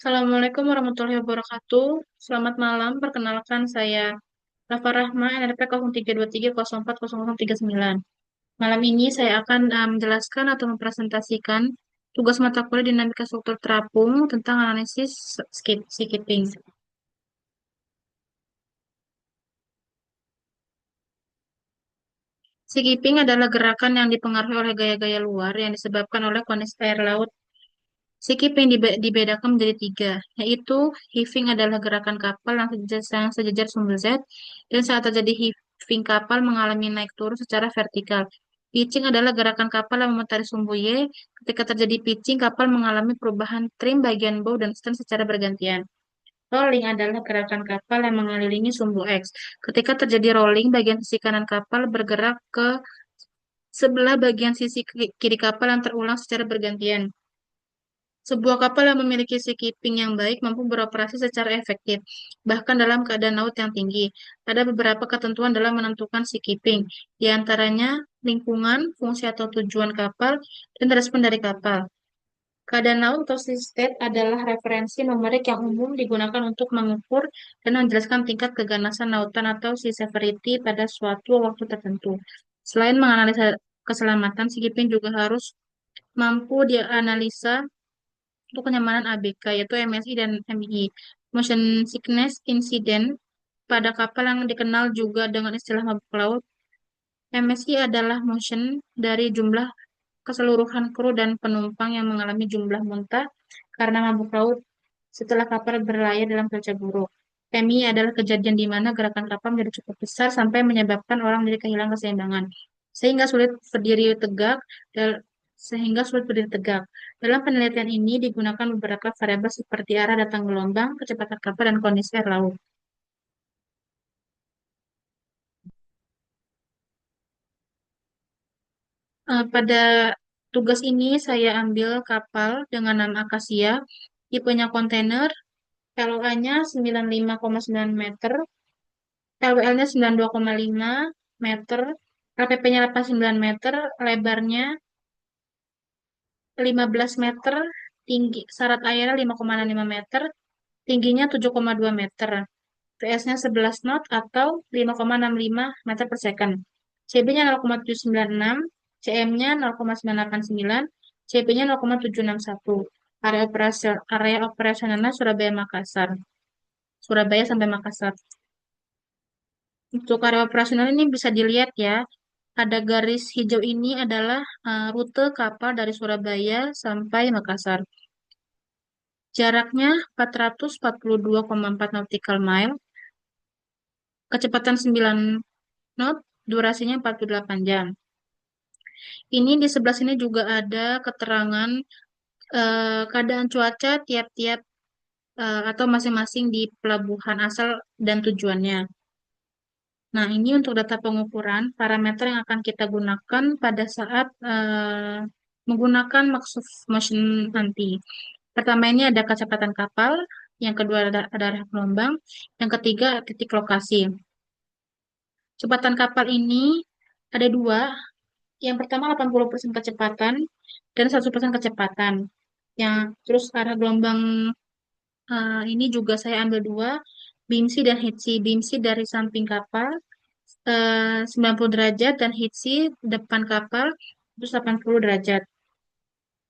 Assalamualaikum warahmatullahi wabarakatuh. Selamat malam. Perkenalkan saya Rafa Rahma, NRP 0323040039. Malam ini saya akan menjelaskan atau mempresentasikan tugas mata kuliah dinamika struktur terapung tentang analisis skipping. Skipping adalah gerakan yang dipengaruhi oleh gaya-gaya luar yang disebabkan oleh kondisi air laut. Skipping dibedakan menjadi tiga, yaitu heaving adalah gerakan kapal yang sejajar sumbu Z, dan saat terjadi heaving kapal mengalami naik turun secara vertikal. Pitching adalah gerakan kapal yang memutar sumbu Y. Ketika terjadi pitching, kapal mengalami perubahan trim bagian bow dan stern secara bergantian. Rolling adalah gerakan kapal yang mengelilingi sumbu X. Ketika terjadi rolling, bagian sisi kanan kapal bergerak ke sebelah bagian sisi kiri kapal yang terulang secara bergantian. Sebuah kapal yang memiliki seakeeping yang baik mampu beroperasi secara efektif, bahkan dalam keadaan laut yang tinggi. Ada beberapa ketentuan dalam menentukan seakeeping, di antaranya lingkungan, fungsi atau tujuan kapal, dan respon dari kapal. Keadaan laut atau sea state adalah referensi numerik yang umum digunakan untuk mengukur dan menjelaskan tingkat keganasan lautan atau sea severity pada suatu waktu tertentu. Selain menganalisa keselamatan, seakeeping juga harus mampu dianalisa untuk kenyamanan ABK, yaitu MSI dan MI. Motion Sickness Incident pada kapal yang dikenal juga dengan istilah mabuk laut. MSI adalah motion dari jumlah keseluruhan kru dan penumpang yang mengalami jumlah muntah karena mabuk laut setelah kapal berlayar dalam cuaca buruk. MI adalah kejadian di mana gerakan kapal menjadi cukup besar sampai menyebabkan orang menjadi kehilangan keseimbangan, sehingga sulit berdiri tegak dal- sehingga sulit berdiri tegak. Dalam penelitian ini digunakan beberapa variabel seperti arah datang gelombang, kecepatan kapal, dan kondisi air laut. Pada tugas ini saya ambil kapal dengan nama Akasia, tipenya kontainer, LOA-nya 95,9 meter, LWL-nya 92,5 meter, LPP-nya 89 meter, lebarnya 15 meter, tinggi syarat airnya 5,65 meter, tingginya 7,2 meter. PS-nya 11 knot atau 5,65 meter per second. CB-nya 0,796, CM-nya 0,989, CP-nya 0,761. Area operasionalnya Surabaya Makassar. Surabaya sampai Makassar. Untuk area operasional ini bisa dilihat ya, ada garis hijau ini adalah rute kapal dari Surabaya sampai Makassar. Jaraknya 442,4 nautical mile, kecepatan 9 knot, durasinya 48 jam. Ini di sebelah sini juga ada keterangan keadaan cuaca tiap-tiap atau masing-masing di pelabuhan asal dan tujuannya. Nah, ini untuk data pengukuran parameter yang akan kita gunakan pada saat menggunakan Maxwell Motion nanti. Pertama ini ada kecepatan kapal, yang kedua ada arah gelombang, yang ketiga titik lokasi. Kecepatan kapal ini ada dua, yang pertama 80% kecepatan dan 100% kecepatan. Yang terus arah gelombang ini juga saya ambil dua, BIMSI dan HITSI. BIMSI dari samping kapal 90 derajat dan HITSI depan kapal itu 80 derajat.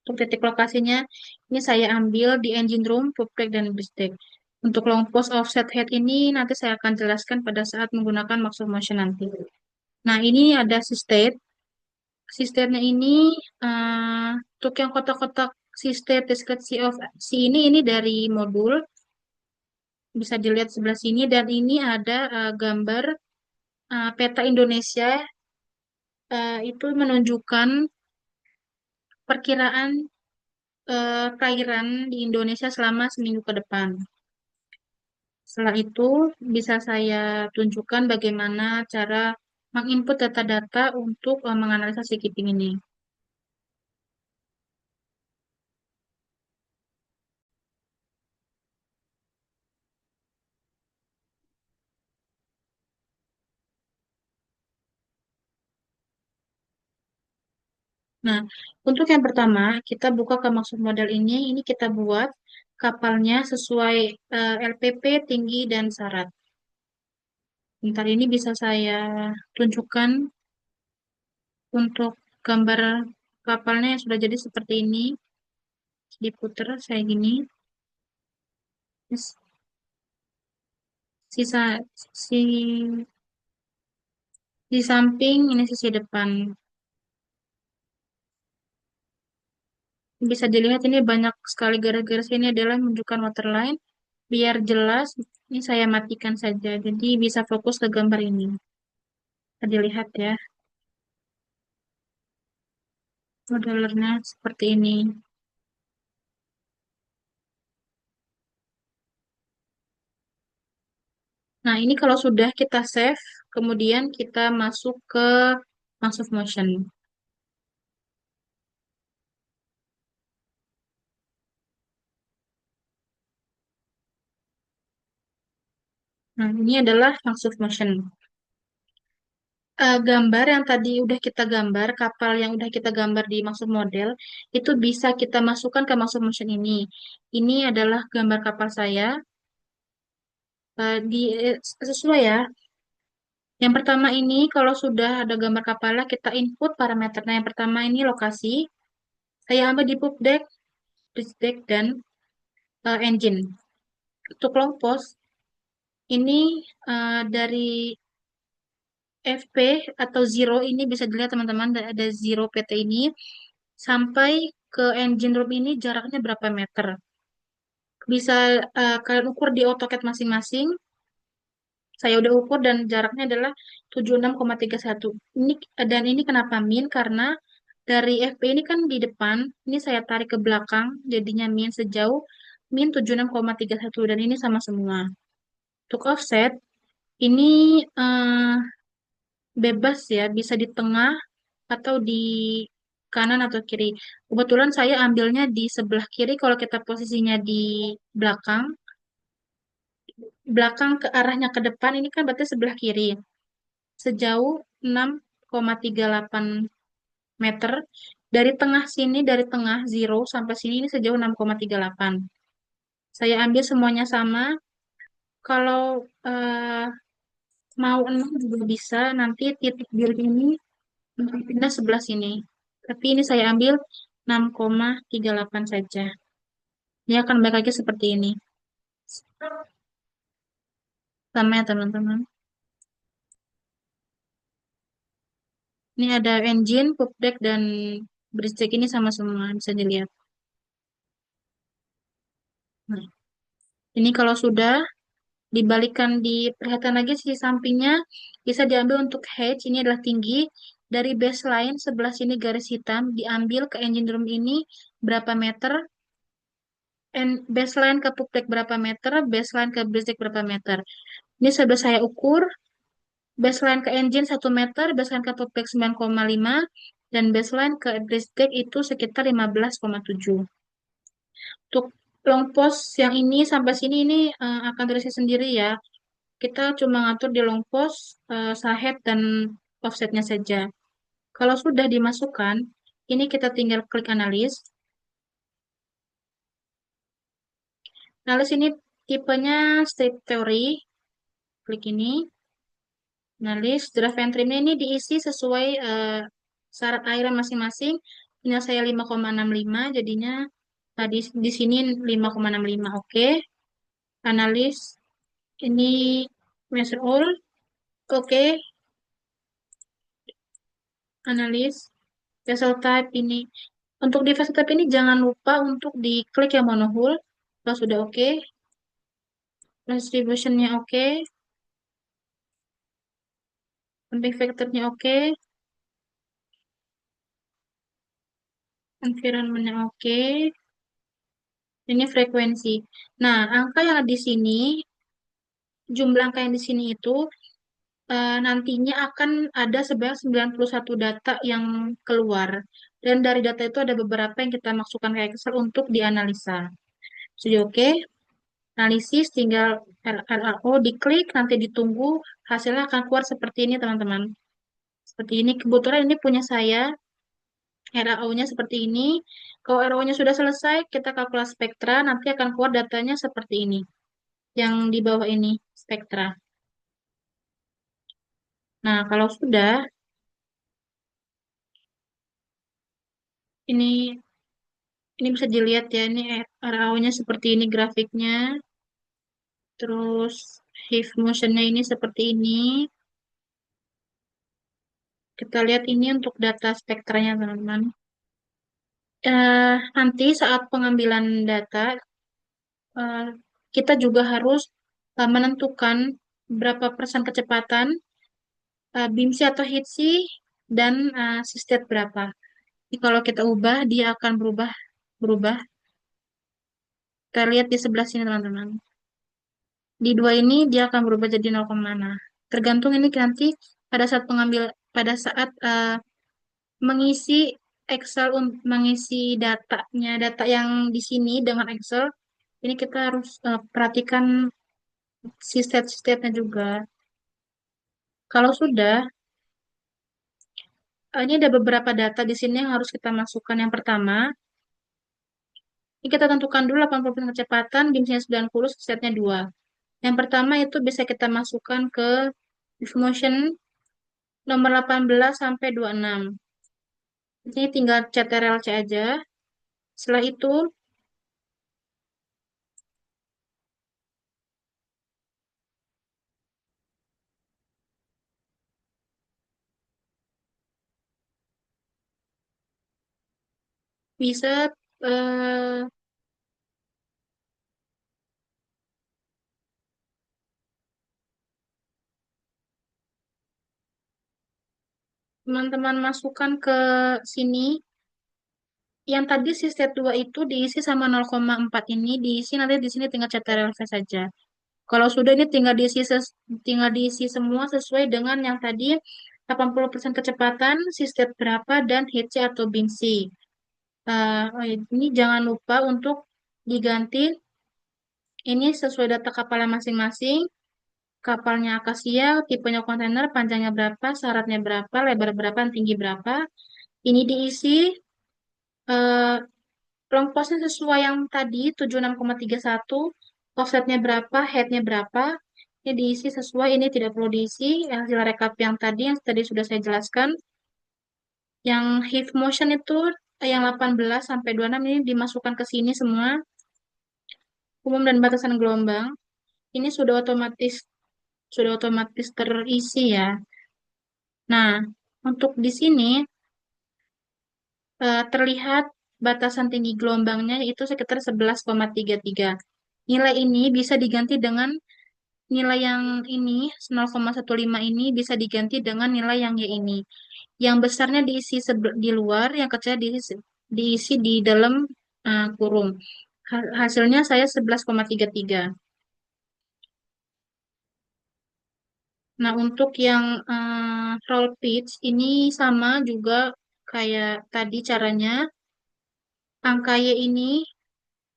Untuk titik lokasinya ini saya ambil di engine room, poop deck, dan bridge deck. Untuk long post offset head ini nanti saya akan jelaskan pada saat menggunakan Maxwell Motion nanti. Nah, ini ada sistem. Sistemnya ini untuk yang kotak-kotak sistem deskripsi of ini dari modul bisa dilihat sebelah sini, dan ini ada gambar peta Indonesia, itu menunjukkan perkiraan perairan di Indonesia selama seminggu ke depan. Setelah itu bisa saya tunjukkan bagaimana cara menginput data-data untuk menganalisa si keeping ini. Nah, untuk yang pertama, kita buka ke maksud model ini kita buat kapalnya sesuai LPP, tinggi, dan syarat. Bentar ini bisa saya tunjukkan untuk gambar kapalnya yang sudah jadi seperti ini. Diputer saya gini. Terus Sisa si di samping ini sisi depan. Bisa dilihat ini banyak sekali garis-garis ini adalah menunjukkan waterline. Biar jelas, ini saya matikan saja. Jadi bisa fokus ke gambar ini. Bisa dilihat ya, modelernya seperti ini. Nah, ini kalau sudah kita save, kemudian kita masuk ke Massive Motion. Nah, ini adalah Massive Motion. Gambar yang tadi udah kita gambar, kapal yang udah kita gambar di maksud model, itu bisa kita masukkan ke maksud motion ini. Ini adalah gambar kapal saya. Sesuai ya. Yang pertama ini, kalau sudah ada gambar kapalnya, kita input parameternya. Yang pertama ini lokasi. Saya ambil di pub deck, bridge deck, dan engine. Untuk long post, ini dari FP atau zero ini bisa dilihat teman-teman, ada zero PT ini. Sampai ke engine room ini jaraknya berapa meter. Bisa kalian ukur di AutoCAD masing-masing. Saya udah ukur dan jaraknya adalah 76,31. Ini dan ini kenapa min? Karena dari FP ini kan di depan, ini saya tarik ke belakang, jadinya min sejauh min 76,31 dan ini sama semua. Untuk offset, ini eh, bebas ya, bisa di tengah atau di kanan atau kiri. Kebetulan saya ambilnya di sebelah kiri. Kalau kita posisinya di belakang, belakang ke arahnya ke depan ini kan berarti sebelah kiri. Sejauh 6,38 meter. Dari tengah sini, dari tengah zero sampai sini ini sejauh 6,38. Saya ambil semuanya sama. Kalau mau 6 juga bisa, nanti titik biru ini pindah sebelah sini. Tapi ini saya ambil 6,38 saja. Ini akan balik lagi seperti ini. Sama ya teman-teman. Ini ada engine, pub deck, dan bridge deck ini sama semua. Bisa dilihat. Nah, ini kalau sudah dibalikan, diperhatikan lagi sisi sampingnya, bisa diambil untuk hedge. Ini adalah tinggi. Dari baseline sebelah sini garis hitam, diambil ke engine room ini berapa meter. Baseline ke pub deck berapa meter, baseline ke bridge deck berapa meter. Ini sudah saya ukur. Baseline ke engine 1 meter, baseline ke topik 9,5, dan baseline ke bridge itu sekitar 15,7. Untuk long post yang ini sampai sini ini akan terisi sendiri ya. Kita cuma ngatur di long post, sahet, dan offsetnya saja. Kalau sudah dimasukkan, ini kita tinggal klik analis. Analis ini tipenya state theory. Klik ini. Analis draft entry-nya ini diisi sesuai syarat airan masing-masing. Ini saya 5,65, jadinya di sini 5,65. Oke. Analis ini measure all. Oke. Analis vessel type ini. Untuk di vessel type ini jangan lupa untuk diklik yang monohull. Kalau sudah oke. Distribution-nya oke. Pumping factor-nya oke. Environment-nya oke. Ini frekuensi. Nah, angka yang di sini, jumlah angka yang di sini itu nantinya akan ada sebanyak 91 data yang keluar. Dan dari data itu ada beberapa yang kita masukkan ke Excel untuk dianalisa. Jadi oke, analisis tinggal RRO diklik, nanti ditunggu, hasilnya akan keluar seperti ini teman-teman. Seperti ini, kebetulan ini punya saya, RAO-nya seperti ini. Kalau RAO-nya sudah selesai, kita kalkulasi spektra, nanti akan keluar datanya seperti ini. Yang di bawah ini, spektra. Nah, kalau sudah, ini ini bisa dilihat ya, ini RAO-nya seperti ini grafiknya. Terus Hive motion-nya ini seperti ini. Kita lihat ini untuk data spektranya, teman-teman. Nanti saat pengambilan data, eh, kita juga harus menentukan berapa persen kecepatan BIMSI atau HITSI dan systat berapa. Jadi kalau kita ubah, dia akan berubah. Kita lihat di sebelah sini, teman-teman. Di dua ini dia akan berubah jadi 0, nah. Tergantung ini nanti pada saat mengisi Excel mengisi data yang di sini dengan Excel. Ini kita harus perhatikan si state-statenya juga. Kalau sudah, ini ada beberapa data di sini yang harus kita masukkan. Yang pertama, ini kita tentukan dulu 80% kecepatan, BIM-nya 90, statnya 2. Yang pertama itu bisa kita masukkan ke Motion nomor 18 sampai 26. Ini tinggal CTRL-C aja. Setelah itu, bisa eh, teman-teman masukkan ke sini. Yang tadi si state 2 itu diisi sama 0,4 ini, diisi nanti di sini tinggal CTRL-V saja. Kalau sudah ini tinggal diisi semua sesuai dengan yang tadi 80% kecepatan, si state berapa, dan HC atau BIMSI. Oh iya, ini jangan lupa untuk diganti ini sesuai data kapalnya masing-masing. Kapalnya Akasia, tipenya kontainer, panjangnya berapa, syaratnya berapa, lebar berapa, dan tinggi berapa. Ini diisi eh, long postnya sesuai yang tadi 76,31, offsetnya berapa, headnya berapa. Ini diisi sesuai, ini tidak perlu diisi. Hasil rekap yang tadi sudah saya jelaskan. Yang Hive motion itu yang 18 sampai 26 ini dimasukkan ke sini semua. Umum dan batasan gelombang. Ini sudah otomatis terisi ya. Nah, untuk di sini terlihat batasan tinggi gelombangnya itu sekitar 11,33. Nilai ini bisa diganti dengan nilai yang ini 0,15 ini bisa diganti dengan nilai yang Y ini. Yang besarnya diisi di luar, yang kecil diisi di dalam kurung. Hasilnya saya 11,33. Nah, untuk yang roll pitch ini sama juga kayak tadi caranya. Angka Y ini,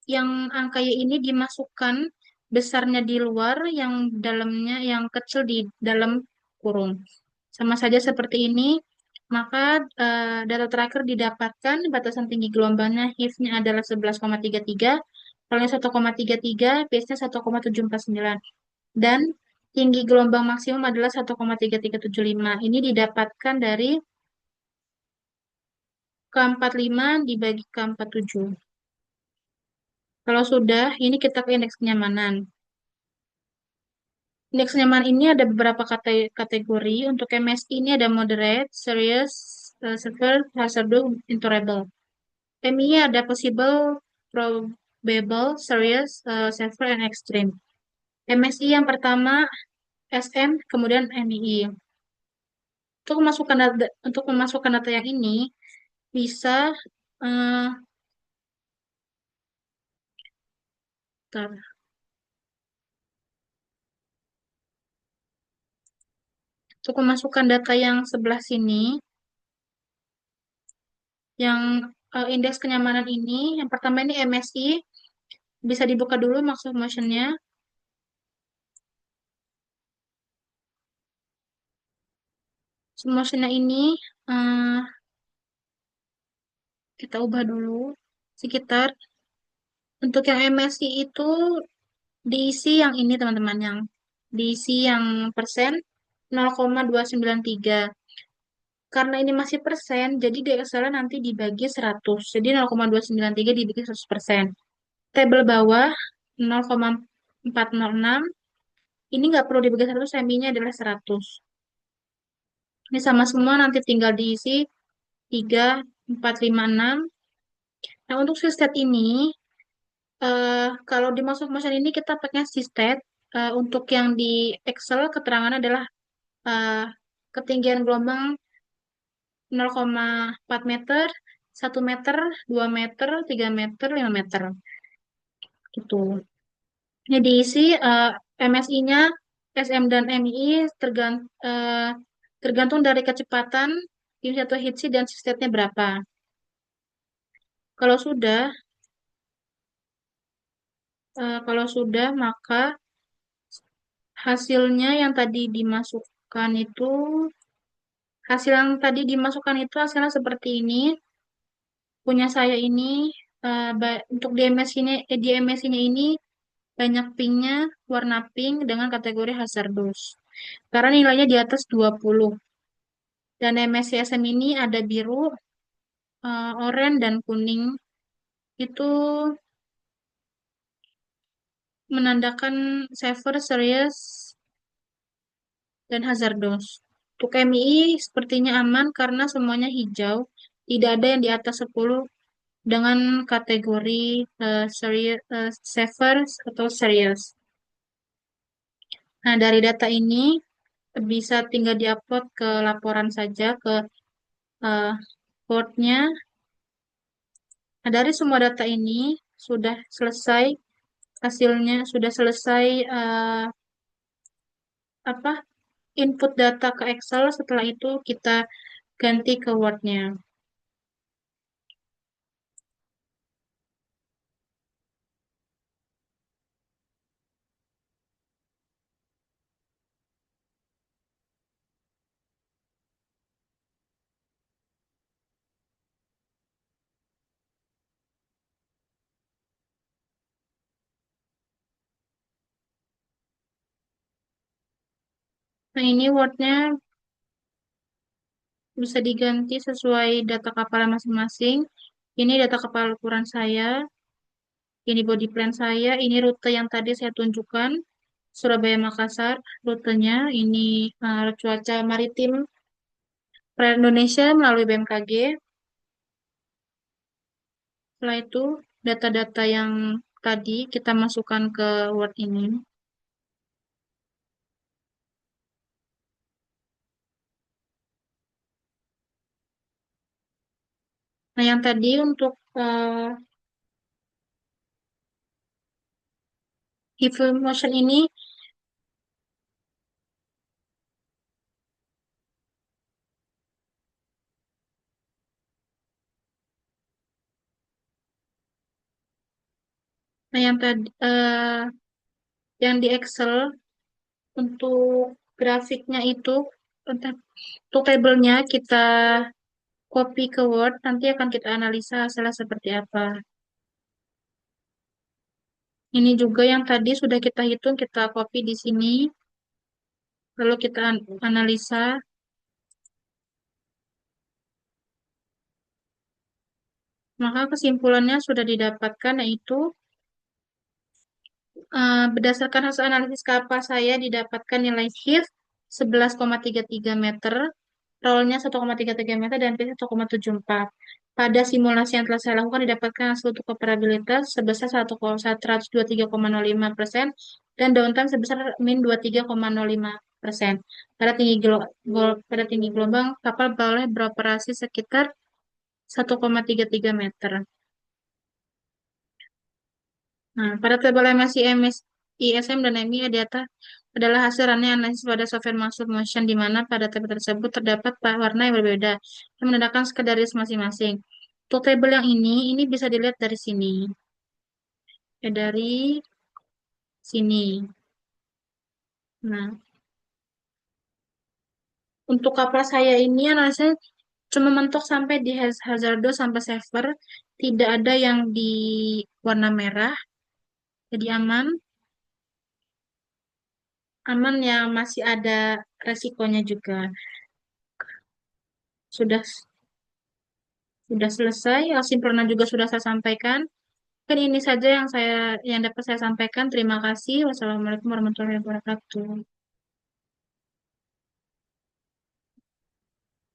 yang angka Y ini dimasukkan besarnya di luar, yang dalamnya, yang kecil di dalam kurung. Sama saja seperti ini, maka data terakhir didapatkan batasan tinggi gelombangnya HIF-nya adalah 11,33, rollnya 1,33, base-nya 1,749, dan tinggi gelombang maksimum adalah 1,3375. Ini didapatkan dari K45 dibagi K47. Kalau sudah, ini kita ke indeks kenyamanan. Indeks kenyamanan ini ada beberapa kategori. Untuk MSI ini ada moderate, serious, severe, hazardous, intolerable. MI ada possible, probable, serious, severe, and extreme. MSI yang pertama SM, kemudian MII. Untuk memasukkan data yang ini bisa eh, bentar. Untuk memasukkan data yang sebelah sini, yang indeks kenyamanan ini, yang pertama ini MSI, bisa dibuka dulu maksud motionnya. Motionnya ini eh, Kita ubah dulu. Sekitar untuk yang MSI itu diisi yang ini teman-teman, yang diisi yang persen 0,293. Karena ini masih persen, jadi di Excel nanti dibagi 100. Jadi 0,293 dibagi 100%. Tabel bawah 0,406. Ini nggak perlu dibagi 100, MI-nya adalah 100. Ini sama semua, nanti tinggal diisi 3, 4, 5, 6. Nah, untuk systat ini, kalau di Microsoft Motion ini kita pakai systat. Untuk yang di Excel, keterangan adalah eh, ketinggian gelombang 0,4 meter, 1 meter, 2 meter, 3 meter, 5 meter. Gitu. Ini diisi MSI-nya, SM dan MI tergantung dari kecepatan unit atau hitsi dan sistemnya berapa. Kalau sudah, maka hasilnya yang tadi dimasukkan itu, hasil yang tadi dimasukkan itu hasilnya seperti ini. Punya saya ini untuk DMS ini, DMS-nya ini banyak pinknya, warna pink dengan kategori hazardous. Karena nilainya di atas 20. Dan MSCSM ini ada biru, oranye, dan kuning. Itu menandakan severe, serious, dan hazardous. Untuk MI sepertinya aman karena semuanya hijau. Tidak ada yang di atas 10 dengan kategori serious, severe atau serious. Nah, dari data ini bisa tinggal diupload ke laporan saja ke uh, boardnya. Nah, dari semua data ini sudah selesai hasilnya, sudah selesai apa input data ke Excel. Setelah itu kita ganti ke Word-nya. Nah, ini Word-nya bisa diganti sesuai data kapal masing-masing. Ini data kapal ukuran saya, ini body plan saya, ini rute yang tadi saya tunjukkan, Surabaya Makassar, rutenya, ini cuaca maritim perairan Indonesia melalui BMKG. Setelah itu, data-data yang tadi kita masukkan ke Word ini. Nah, yang tadi untuk Give Motion ini, nah yang tadi yang di Excel untuk grafiknya itu, untuk tabelnya kita copy ke Word, nanti akan kita analisa hasilnya seperti apa. Ini juga yang tadi sudah kita hitung, kita copy di sini, lalu kita analisa, maka kesimpulannya sudah didapatkan, yaitu berdasarkan hasil analisis kapal saya didapatkan nilai HIF 11,33 meter, rollnya 1,33 meter, dan P 1,74. Pada simulasi yang telah saya lakukan didapatkan hasil untuk operabilitas sebesar 123,05% dan downtime sebesar min 23,05%. Pada tinggi gelombang kapal boleh beroperasi sekitar 1,33 meter. Nah, pada tabel MSI, ISM, dan MI data adalah hasil running analisis pada software Microsoft Motion, di mana pada tabel tersebut terdapat warna yang berbeda yang menandakan skenario masing-masing. Untuk tabel yang ini bisa dilihat dari sini. Ya, dari sini. Nah, untuk kapal saya ini analisanya Cuma mentok sampai di Hazardo sampai Saver, tidak ada yang di warna merah, jadi aman. Aman yang masih ada resikonya juga. Sudah sudah selesai, asinkronnya juga sudah saya sampaikan. Mungkin ini saja yang dapat saya sampaikan. Terima kasih. Wassalamualaikum warahmatullahi wabarakatuh.